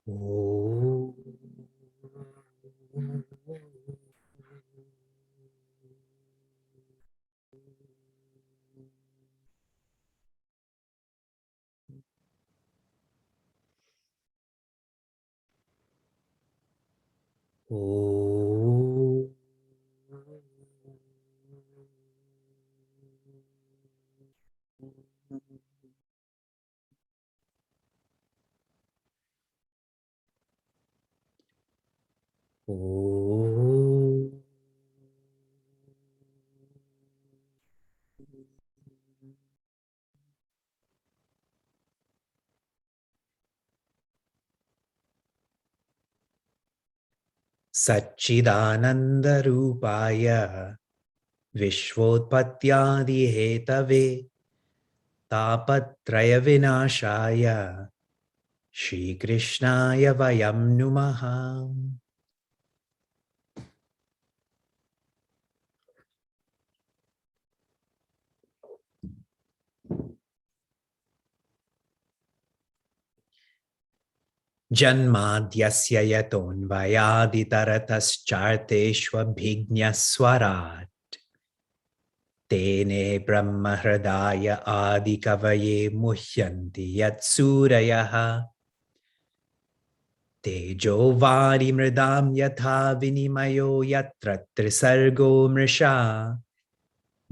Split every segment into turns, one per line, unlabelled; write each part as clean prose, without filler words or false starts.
Oh. Oh. Oh. Satchidananda Rupaya Vishvotpatyadi Hetave Tapatraya Vinashaya Shri Krishnaya Vayam Numaha. Janmadyasya yatonvayaditaratascharteshvabhignaswarat Tene brahmahradaya adikavaye muhyanti yatsurayaha Tejo vari mridam yatha vinimayo yatra trisargo mrisha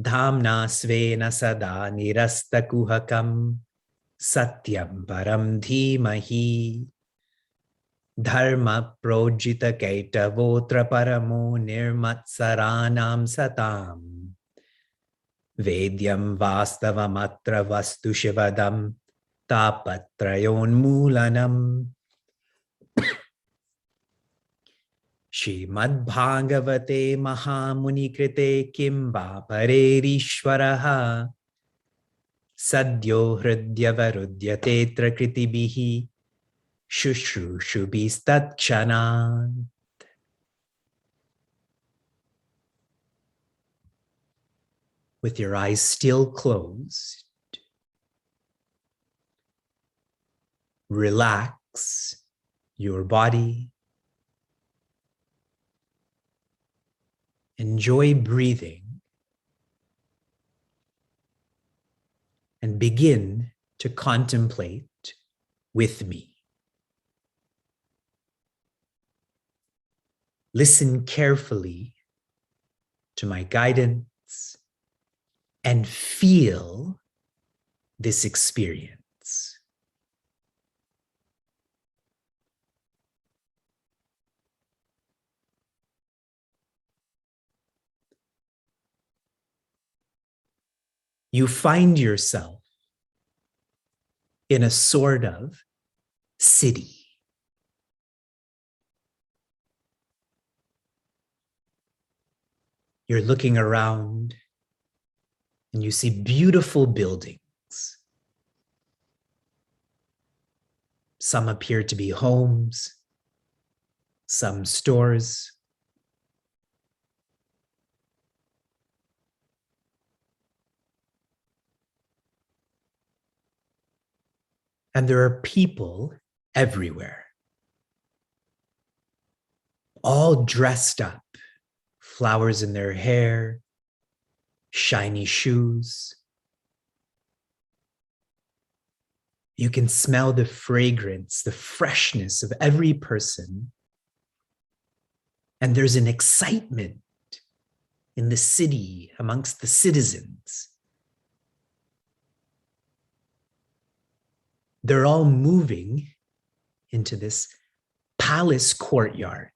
Dhamna svena sada nirastakuhakam Satyam param dhimahi Dharma projita kaitavotra paramo nirmatsaranam satam Vedyam vastavamatra vastu shivadam tapatrayon mulanam Shrimad Bhagavate Mahamuni Krite Kimba Parerishvaraha Sadyo Hridyavarudhyate Trakritibihi Shushrushubistatkshanat. With your eyes still closed, relax your body. Enjoy breathing and begin to contemplate with me. Listen carefully to my guidance and feel this experience. You find yourself in a sort of city. You're looking around and you see beautiful buildings. Some appear to be homes, some stores. And there are people everywhere, all dressed up, flowers in their hair, shiny shoes. You can smell the fragrance, the freshness of every person. And there's an excitement in the city amongst the citizens. They're all moving into this palace courtyard.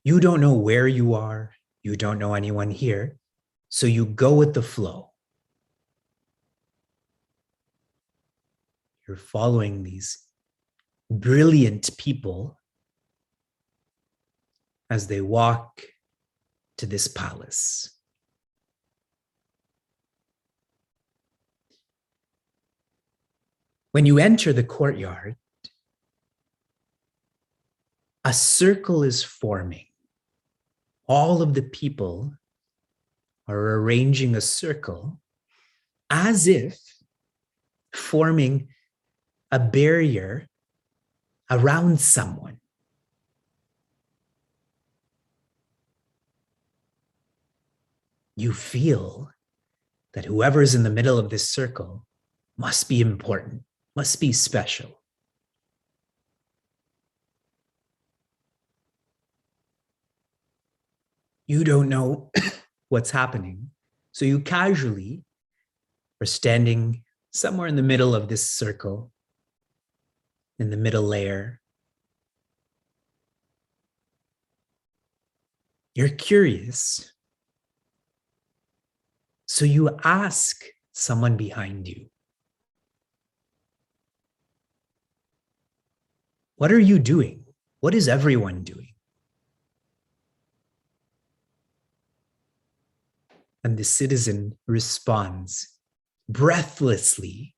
You don't know where you are. You don't know anyone here. So you go with the flow. You're following these brilliant people as they walk to this palace. When you enter the courtyard, a circle is forming. All of the people are arranging a circle as if forming a barrier around someone. You feel that whoever's in the middle of this circle must be important, must be special. You don't know what's happening, so you casually are standing somewhere in the middle of this circle, in the middle layer. You're curious, so you ask someone behind you, what are you doing? What is everyone doing? And the citizen responds breathlessly,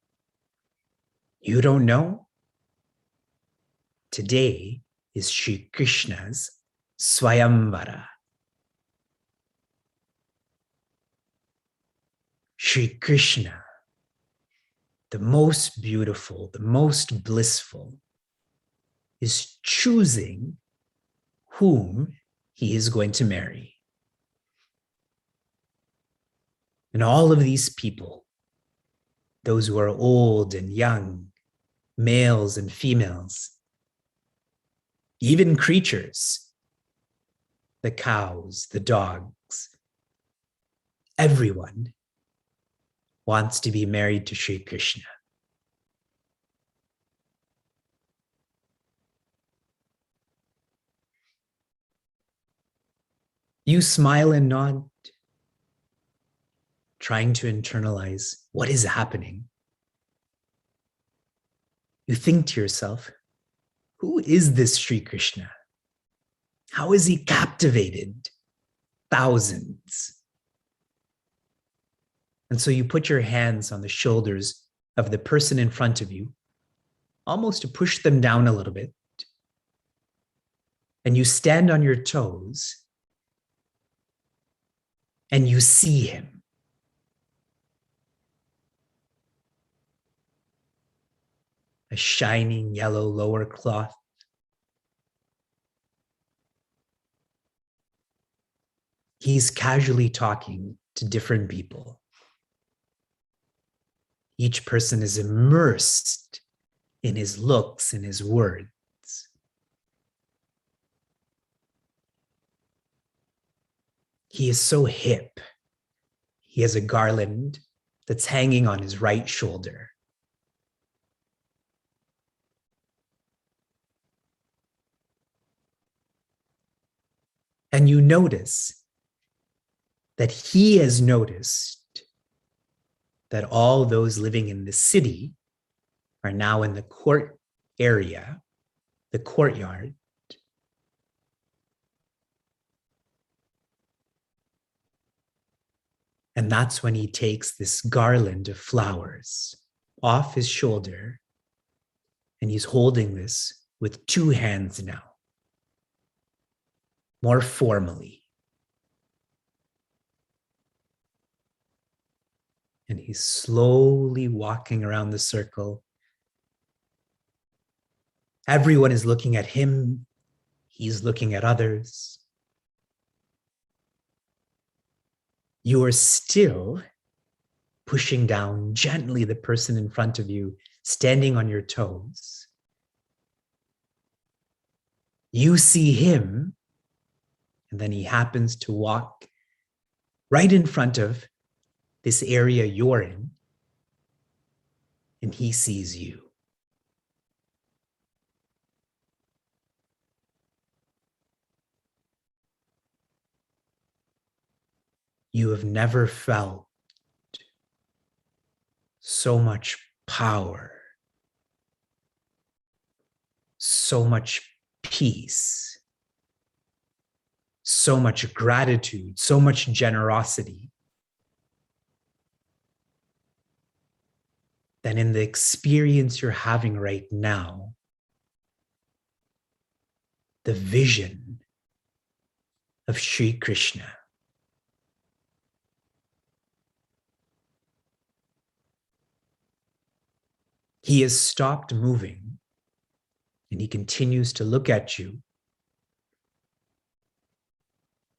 you don't know? Today is Sri Krishna's Swayamvara. Sri Krishna, the most beautiful, the most blissful, is choosing whom he is going to marry. And all of these people, those who are old and young, males and females, even creatures, the cows, the dogs, everyone wants to be married to Sri Krishna. You smile and nod, trying to internalize what is happening. You think to yourself, who is this Sri Krishna? How has he captivated thousands? And so you put your hands on the shoulders of the person in front of you, almost to push them down a little bit. And you stand on your toes and you see him. A shining yellow lower cloth. He's casually talking to different people. Each person is immersed in his looks, in his words. He is so hip. He has a garland that's hanging on his right shoulder. And you notice that he has noticed that all those living in the city are now in the court area, the courtyard. And that's when he takes this garland of flowers off his shoulder, and he's holding this with two hands now, more formally. And he's slowly walking around the circle. Everyone is looking at him. He's looking at others. You are still pushing down gently the person in front of you, standing on your toes. You see him, and then he happens to walk right in front of this area you're in, and he sees you. You have never felt so much power, so much peace, so much gratitude, so much generosity than in the experience you're having right now, the vision of Sri Krishna. He has stopped moving and he continues to look at you.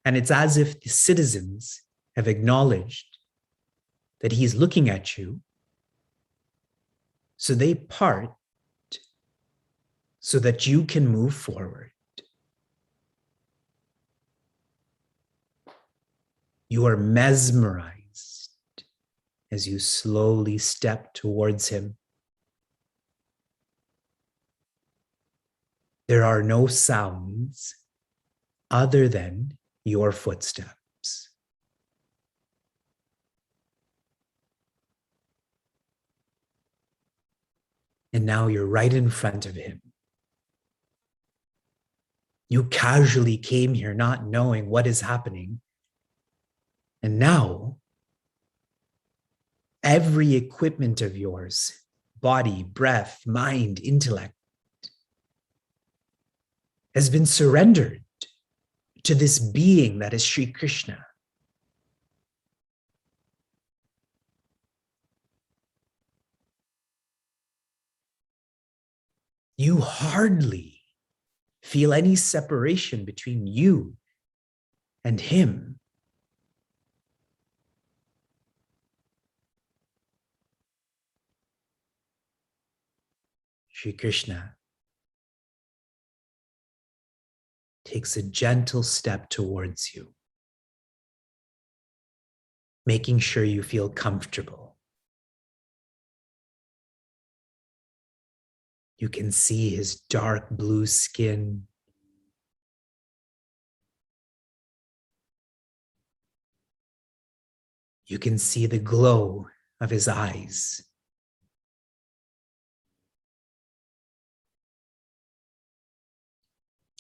And it's as if the citizens have acknowledged that he's looking at you. So they part so that you can move forward. You are mesmerized as you slowly step towards him. There are no sounds other than your footsteps. And now you're right in front of him. You casually came here not knowing what is happening. And now, every equipment of yours, body, breath, mind, intellect, has been surrendered to this being that is Sri Krishna. You hardly feel any separation between you and him. Sri Krishna takes a gentle step towards you, making sure you feel comfortable. You can see his dark blue skin. You can see the glow of his eyes.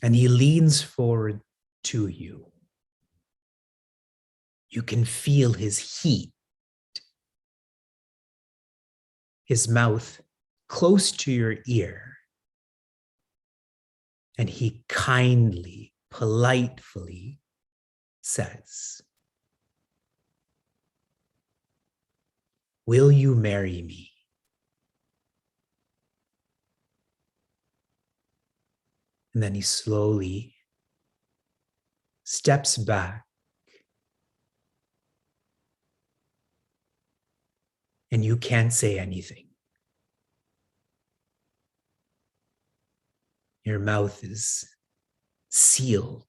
And he leans forward to you. You can feel his heat, his mouth close to your ear. And he kindly, politely says, "Will you marry me?" And then he slowly steps back. And you can't say anything. Your mouth is sealed.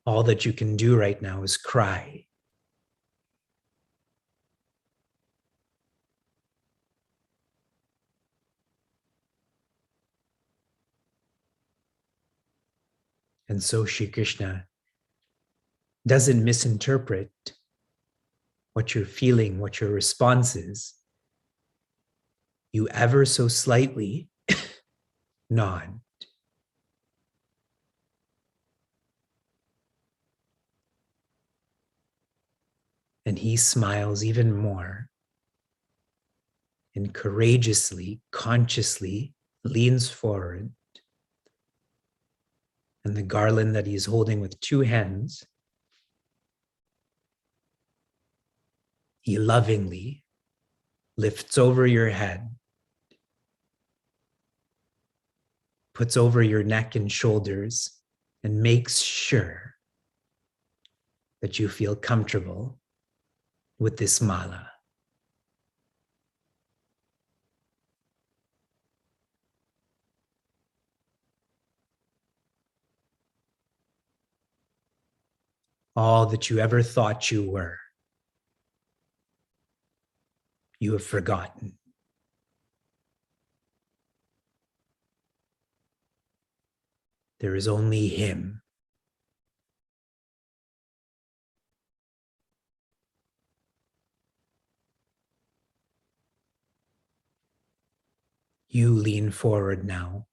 All that you can do right now is cry. And so Shri Krishna doesn't misinterpret what you're feeling, what your response is. You ever so slightly nod. And he smiles even more and courageously, consciously leans forward. And the garland that he's holding with two hands, he lovingly lifts over your head, puts over your neck and shoulders, and makes sure that you feel comfortable with this mala. All that you ever thought you were, you have forgotten. There is only him. You lean forward now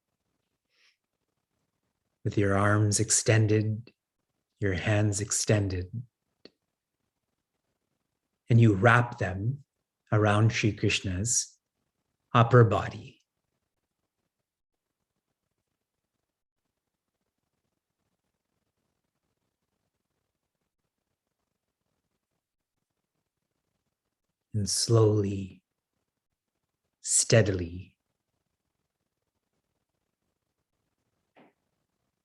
with your arms extended, your hands extended, and you wrap them around Sri Krishna's upper body. And slowly, steadily,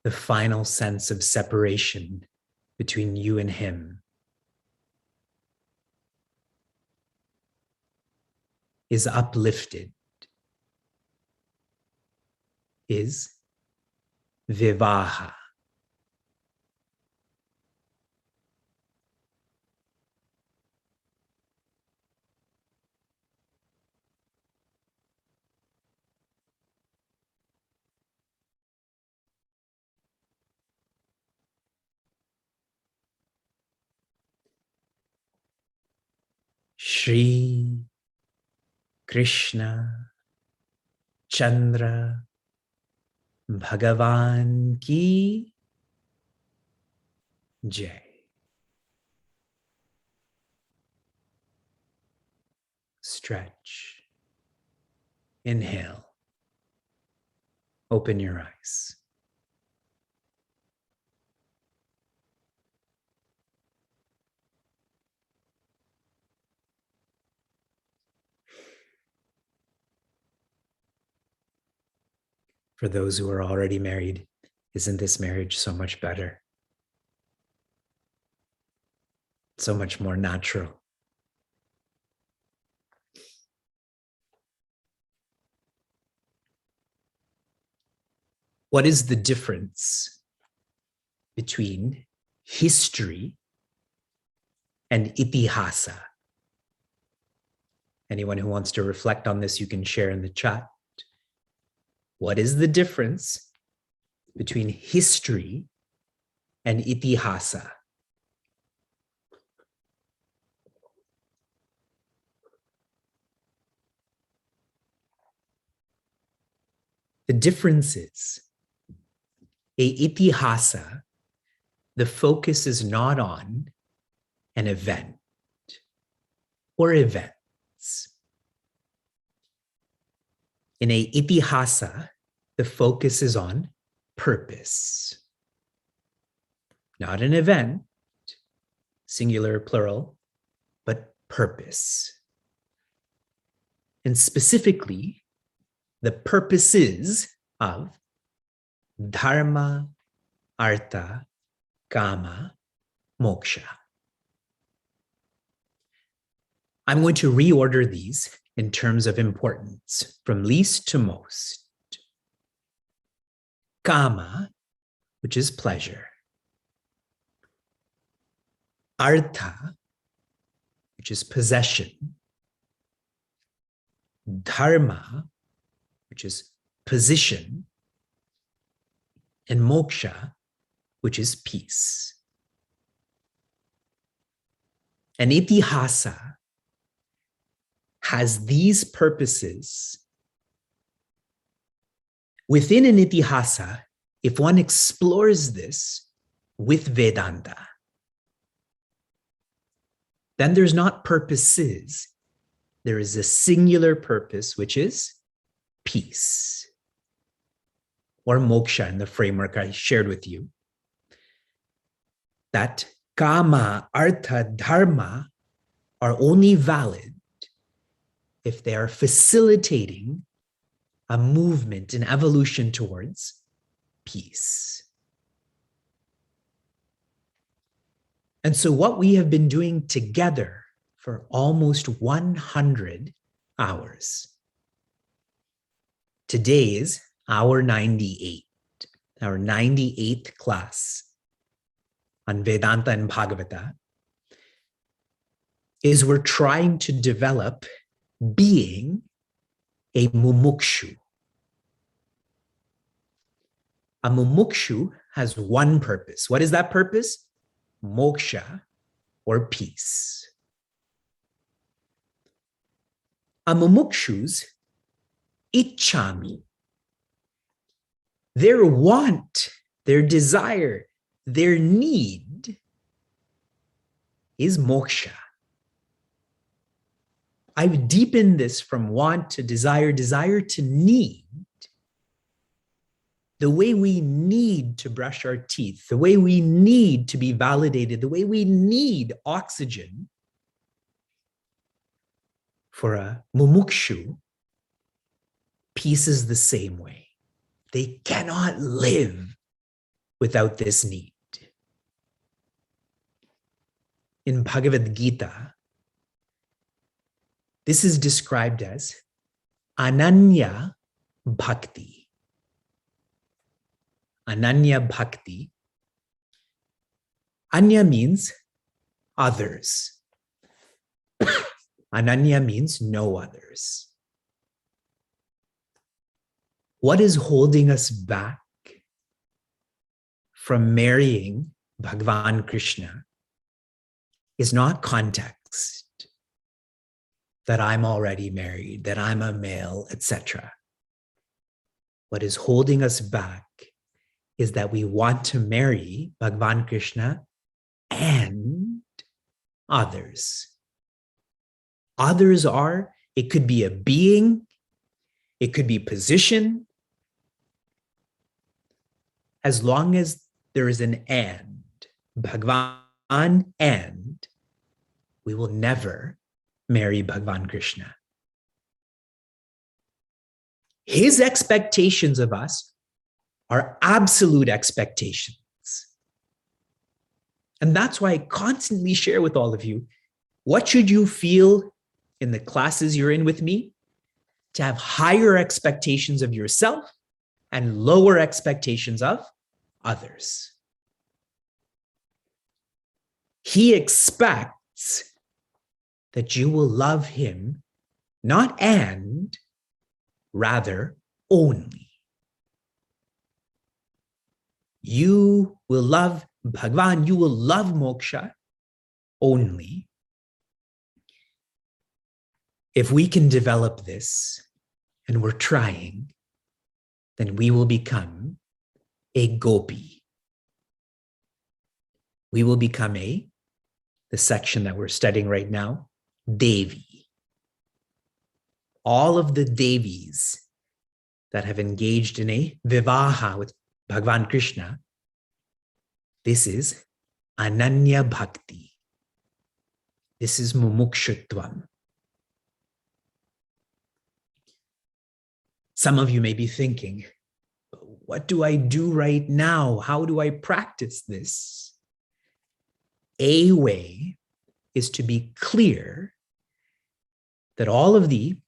the final sense of separation between you and him is uplifted, is vivaha. Shri Krishna Chandra Bhagavan ki Jai. Stretch. Inhale. Open your eyes. For those who are already married, isn't this marriage so much better? So much more natural. What is the difference between history and itihasa? Anyone who wants to reflect on this, you can share in the chat. What is the difference between history and itihasa? The difference is a itihasa, the focus is not on an event or events. In a itihasa, the focus is on purpose, not an event, singular, plural, but purpose. And specifically, the purposes of dharma, artha, kama, moksha. I'm going to reorder these in terms of importance from least to most. Kama, which is pleasure. Artha, which is possession. Dharma, which is position. And moksha, which is peace. An itihasa has these purposes. Within an itihasa, if one explores this with Vedanta, then there's not purposes. There is a singular purpose, which is peace, or moksha in the framework I shared with you. That kama, artha, dharma are only valid if they are facilitating a movement, an evolution towards peace. And so what we have been doing together for almost 100 hours. Today is hour 98, our 98th class on Vedanta and Bhagavata, is we're trying to develop being a mumukshu. A mumukshu has one purpose. What is that purpose? Moksha, or peace. A mumukshu's ichchami, their want, their desire, their need is moksha. I've deepened this from want to desire, desire to need. The way we need to brush our teeth, the way we need to be validated, the way we need oxygen For a mumukshu, peace is the same way. They cannot live without this need. In Bhagavad Gita, this is described as Ananya Bhakti. Ananya Bhakti. Anya means others. Ananya means no others. What is holding us back from marrying Bhagavan Krishna is not context, that I'm already married, that I'm a male, etc. What is holding us back is that we want to marry Bhagavan Krishna and others. Others are, it could be a being, it could be position, as long as there is an and, Bhagavan and, we will never marry Bhagavan Krishna. His expectations of us are absolute expectations. And that's why I constantly share with all of you, what should you feel in the classes you're in with me? To have higher expectations of yourself and lower expectations of others. He expects that you will love him, not and, rather only. You will love Bhagavan, you will love moksha only if we can develop this, and we're trying, then we will become a gopi. We will become the section that we're studying right now, Devi. All of the Devis that have engaged in a vivaha with Bhagavan Krishna, this is Ananya Bhakti. This is Mumukshutvam. Some of you may be thinking, what do I do right now? How do I practice this? A way is to be clear that all of the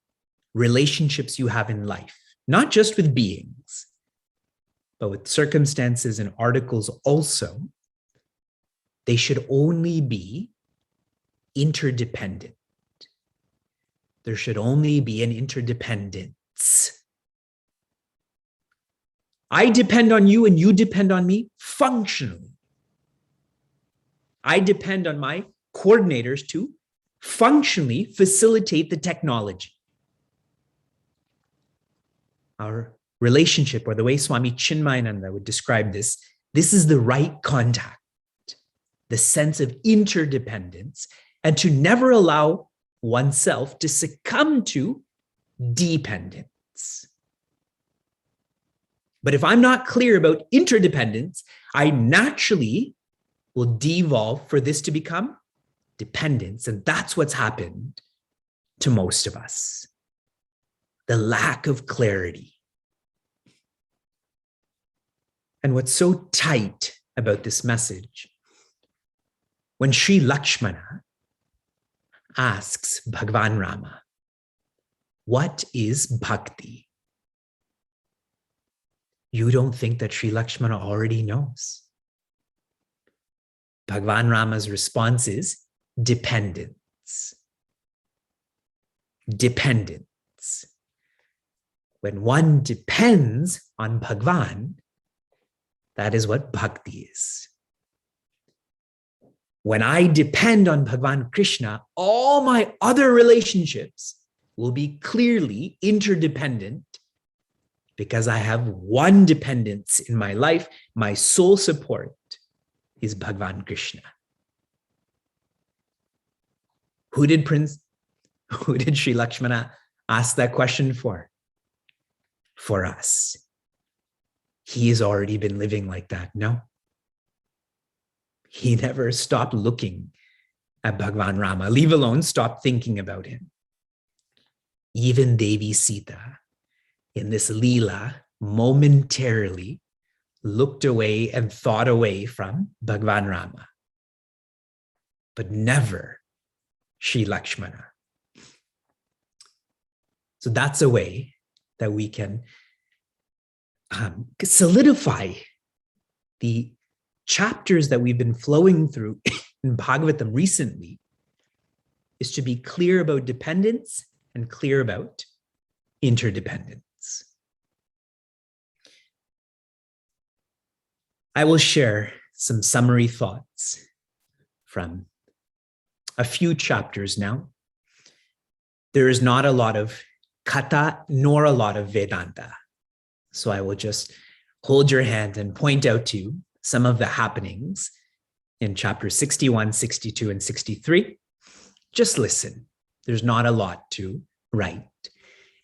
relationships you have in life, not just with beings, but with circumstances and articles also, they should only be interdependent. There should only be an interdependence. I depend on you and you depend on me functionally. I depend on my coordinators to functionally facilitate the technology. Our relationship, or the way Swami Chinmaya would describe this is the right contact, the sense of interdependence, and to never allow oneself to succumb to dependence. But if I'm not clear about interdependence, I naturally will devolve for this to become dependence. And that's what's happened to most of us. The lack of clarity. And what's so tight about this message, when Sri Lakshmana asks Bhagavan Rama, what is bhakti? You don't think that Sri Lakshmana already knows. Bhagavan Rama's response is dependence. Dependence. When one depends on Bhagavan, that is what bhakti is. When I depend on Bhagavan Krishna, all my other relationships will be clearly interdependent because I have one dependence in my life. My sole support is Bhagavan Krishna. Who did Sri Lakshmana ask that question for? For us. He has already been living like that, no? He never stopped looking at Bhagavan Rama, leave alone stop thinking about him. even Devi Sita in this Leela momentarily looked away and thought away from Bhagwan Rama, but never Sri Lakshmana. So that's a way that we can solidify the chapters that we've been flowing through in Bhagavatam recently, is to be clear about dependence and clear about interdependence. I will share some summary thoughts from a few chapters now. There is not a lot of Katha nor a lot of Vedanta. So I will just hold your hand and point out to you some of the happenings in chapter 61, 62, and 63. Just listen. There's not a lot to write.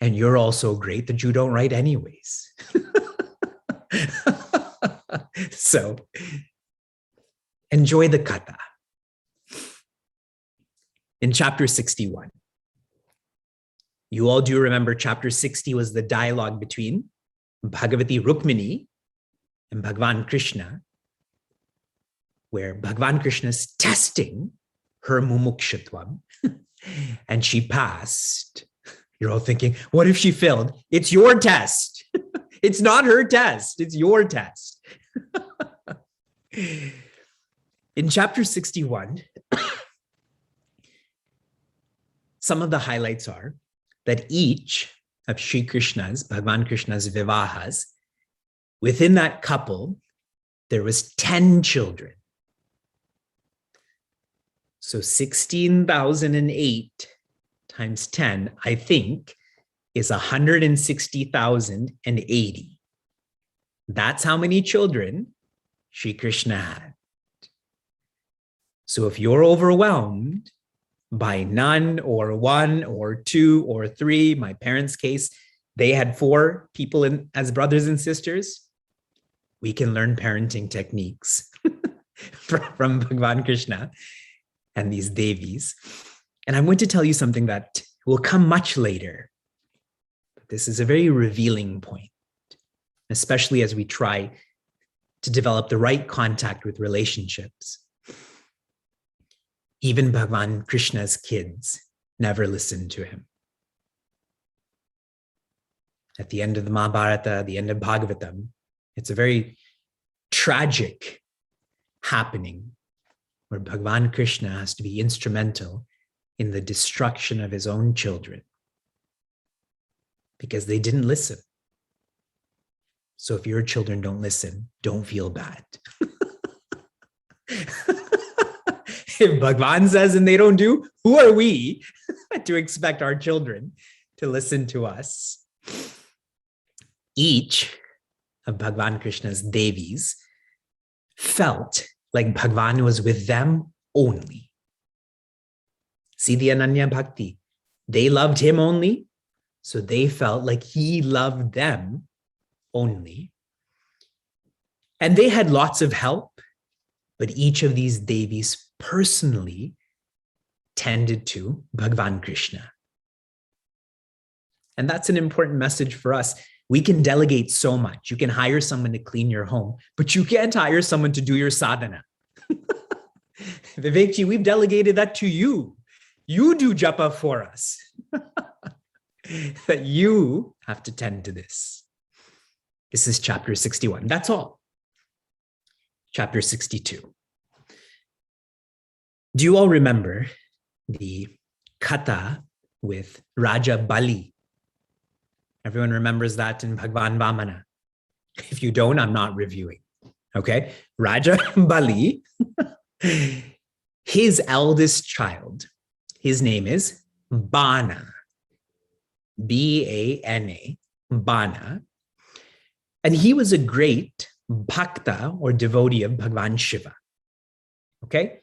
And you're also great that you don't write anyways. So enjoy the Katha. In chapter 61, you all do remember chapter 60 was the dialogue between Bhagavati Rukmini and Bhagwan Krishna, where Bhagwan Krishna is testing her mumukshutvam, and she passed. You're all thinking, what if she failed? It's your test. It's not her test. It's your test. In chapter 61, some of the highlights are that each of Sri Krishna's, Bhagwan Krishna's vivahas, within that couple, there was 10 children. So 16,008 times 10, I think, is 160,080. That's how many children Sri Krishna had. So if you're overwhelmed by none or one or two or three, my parents' case, they had 4 people as brothers and sisters, we can learn parenting techniques from Bhagwan Krishna and these Devis. And I'm going to tell you something that will come much later. This is a very revealing point, especially as we try to develop the right contact with relationships. Even Bhagwan Krishna's kids never listened to him. At the end of the Mahabharata, the end of Bhagavatam, it's a very tragic happening where Bhagwan Krishna has to be instrumental in the destruction of his own children because they didn't listen. So if your children don't listen, don't feel bad. If Bhagwan says and they don't do, who are we to expect our children to listen to us? Each of Bhagwan Krishna's Devis felt like Bhagwan was with them only. See the Ananya Bhakti? They loved him only, so they felt like he loved them only. And they had lots of help, but each of these Devis personally tended to Bhagwan Krishna. And that's an important message for us. We can delegate so much. You can hire someone to clean your home, but you can't hire someone to do your sadhana. Vivekji, we've delegated that to you. You do japa for us. That you have to tend to this. This is chapter 61. That's all. Chapter 62. Do you all remember the katha with Raja Bali? Everyone remembers that in Bhagwan Vamana. If you don't, I'm not reviewing. Okay? Raja Bali, his eldest child, his name is Bana. B-A-N-A, Bana. And he was a great bhakta or devotee of Bhagwan Shiva. Okay?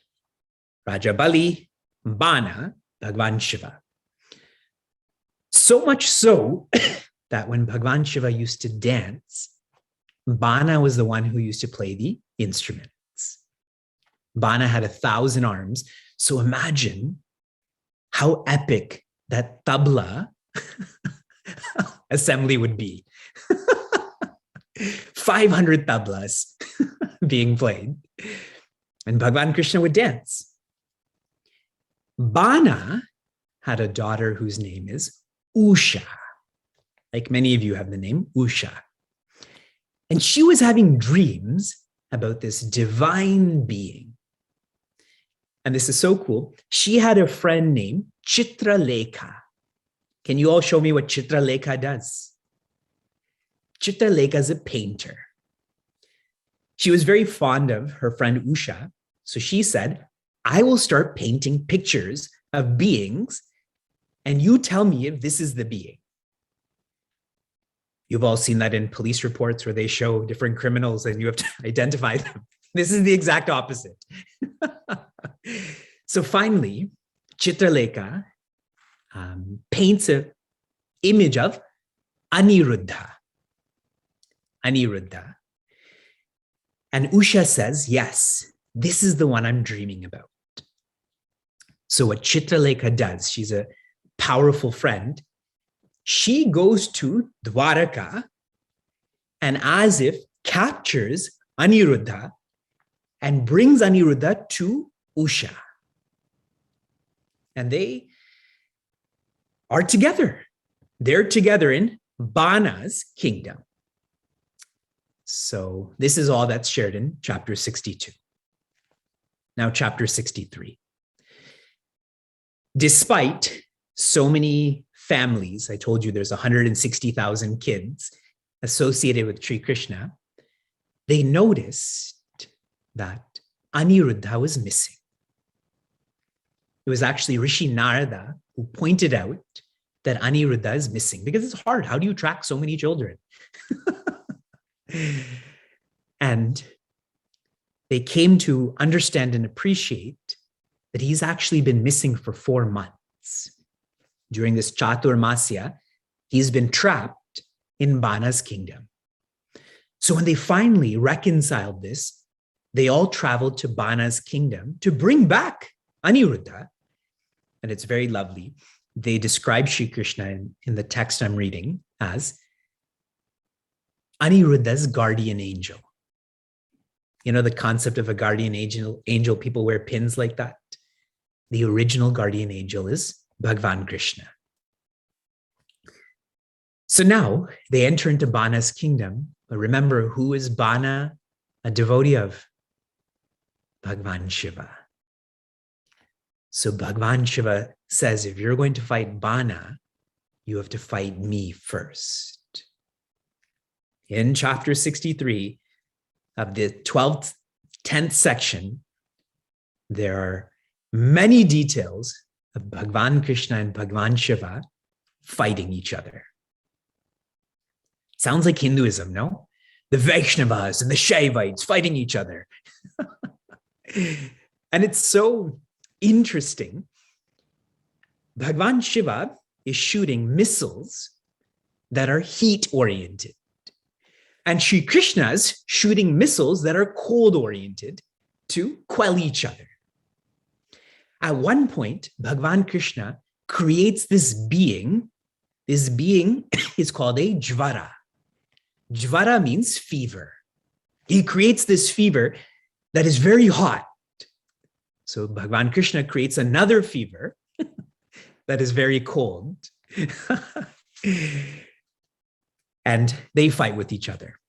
Raja Bali, Bana, Bhagwan Shiva. So much so that when Bhagwan Shiva used to dance, Bana was the one who used to play the instruments. Bana had 1,000 arms. So imagine how epic that tabla assembly would be. 500 tablas being played. And Bhagavan Krishna would dance. Bana had a daughter whose name is Usha. Like many of you have the name Usha. And she was having dreams about this divine being. And this is so cool. She had a friend named Chitralekha. Can you all show me what Chitralekha does? Chitralekha is a painter. She was very fond of her friend Usha. So she said, I will start painting pictures of beings, and you tell me if this is the being. You've all seen that in police reports where they show different criminals and you have to identify them. This is the exact opposite. So finally, Chitralekha paints an image of Aniruddha. Aniruddha. And Usha says, yes, this is the one I'm dreaming about. So what Chitralekha does, she's a powerful friend. She goes to Dwaraka and as if captures Aniruddha and brings Aniruddha to Usha. And they are together. They're together in Bana's kingdom. So this is all that's shared in chapter 62. Now, chapter 63. Despite so many families, I told you there's 160,000 kids associated with Sri Krishna, they noticed that Aniruddha was missing. It was actually Rishi Narada who pointed out that Aniruddha is missing because it's hard. How do you track so many children? And they came to understand and appreciate that he's actually been missing for 4 months. During this Chaturmasya, he's been trapped in Bana's kingdom. So when they finally reconciled this, they all traveled to Bana's kingdom to bring back Aniruddha. And it's very lovely. They describe Sri Krishna in the text I'm reading as Aniruddha's guardian angel. You know the concept of a guardian angel, people wear pins like that. The original guardian angel is Bhagavan Krishna. So now they enter into Bana's kingdom. But remember, who is Bana a devotee of? Bhagavan Shiva. So Bhagavan Shiva says, if you're going to fight Bana, you have to fight me first. In chapter 63 of the 10th section, there are many details of Bhagavan Krishna and Bhagavan Shiva fighting each other. Sounds like Hinduism, no? The Vaishnavas and the Shaivites fighting each other. And it's so interesting. Bhagavan Shiva is shooting missiles that are heat-oriented. And Sri Krishna's shooting missiles that are cold-oriented to quell each other. At one point, Bhagavan Krishna creates this being. This being is called a jvara. Jvara means fever. He creates this fever that is very hot. So Bhagavan Krishna creates another fever that is very cold. And they fight with each other.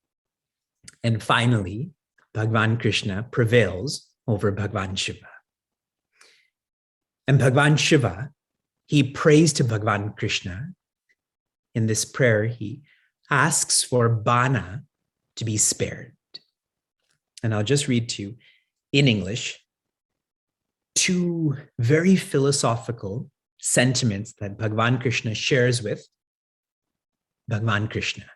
And finally, Bhagavan Krishna prevails over Bhagavan Shiva. And Bhagavan Shiva, he prays to Bhagavan Krishna. In this prayer, he asks for Bana to be spared. And I'll just read to you in English 2 very philosophical sentiments that Bhagavan Krishna shares with Bhagavan Krishna.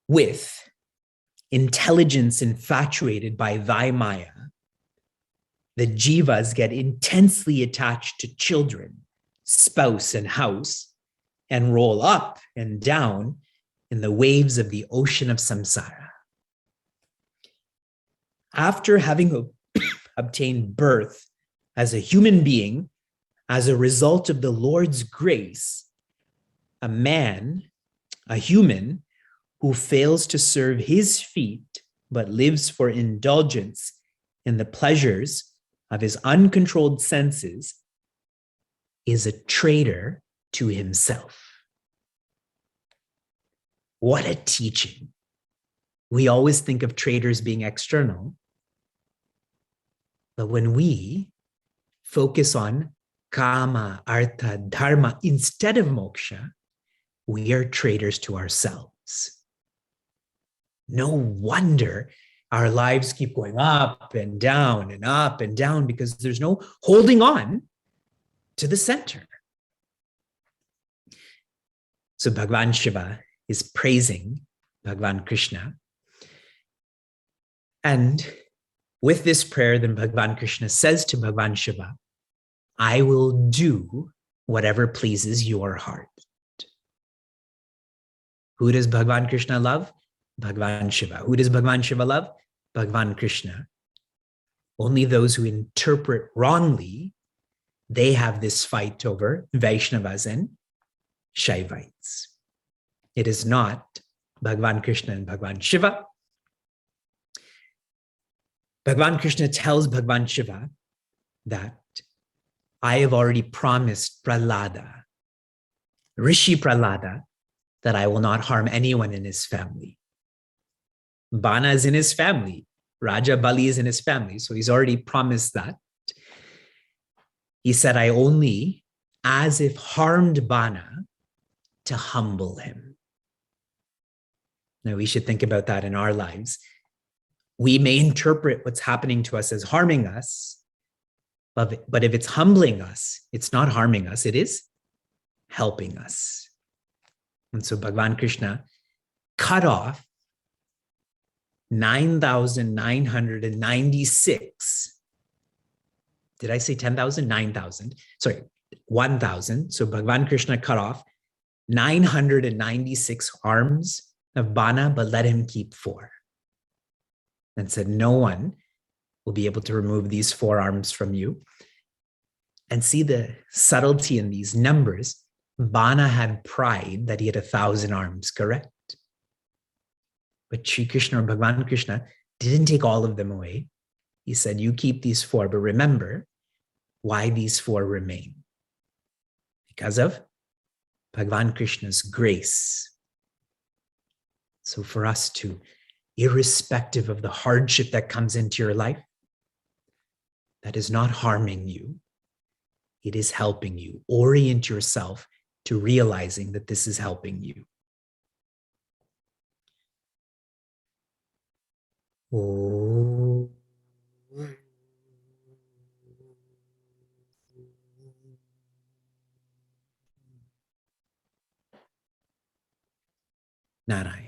With intelligence infatuated by thy Maya, the jivas get intensely attached to children, spouse, and house, and roll up and down in the waves of the ocean of samsara. After having obtained birth as a human being As a result of the Lord's grace, a man, a human, who fails to serve his feet but lives for indulgence in the pleasures of his uncontrolled senses is a traitor to himself. What a teaching. We always think of traitors being external, but when we focus on kama, artha, dharma instead of moksha, we are traitors to ourselves. No wonder our lives keep going up and down and up and down because there's no holding on to the center. So Bhagavan Shiva is praising Bhagavan Krishna. And with this prayer, then Bhagavan Krishna says to Bhagavan Shiva, I will do whatever pleases your heart. Who does Bhagavan Krishna love? Bhagavan Shiva. Who does Bhagavan Shiva love? Bhagavan Krishna. Only those who interpret wrongly, they have this fight over Vaishnavas and Shaivites. It is not Bhagavan Krishna and Bhagavan Shiva. Bhagavan Krishna tells Bhagavan Shiva that I have already promised Prahlada, Rishi Prahlada, that I will not harm anyone in his family. Bana is in his family. Raja Bali is in his family. So he's already promised that. He said, I only, as if harmed Bana, to humble him. Now we should think about that in our lives. We may interpret what's happening to us as harming us, but if it's humbling us, it's not harming us, it is helping us. And so Bhagavan Krishna cut off 9,996. Did I say 10,000? 9,000. Sorry, 1,000. So Bhagavan Krishna cut off 996 arms of Bana, but let him keep 4. And said, no one will be able to remove these 4 arms from you. And see the subtlety in these numbers. Bana had pride that he had 1,000 arms, correct? But Sri Krishna or Bhagavan Krishna didn't take all of them away. He said, you keep these 4, but remember why these 4 remain. Because of Bhagavan Krishna's grace. So for us to, irrespective of the hardship that comes into your life, that is not harming you, it is helping you. Orient yourself to realizing that this is helping you. Oh. Narayana.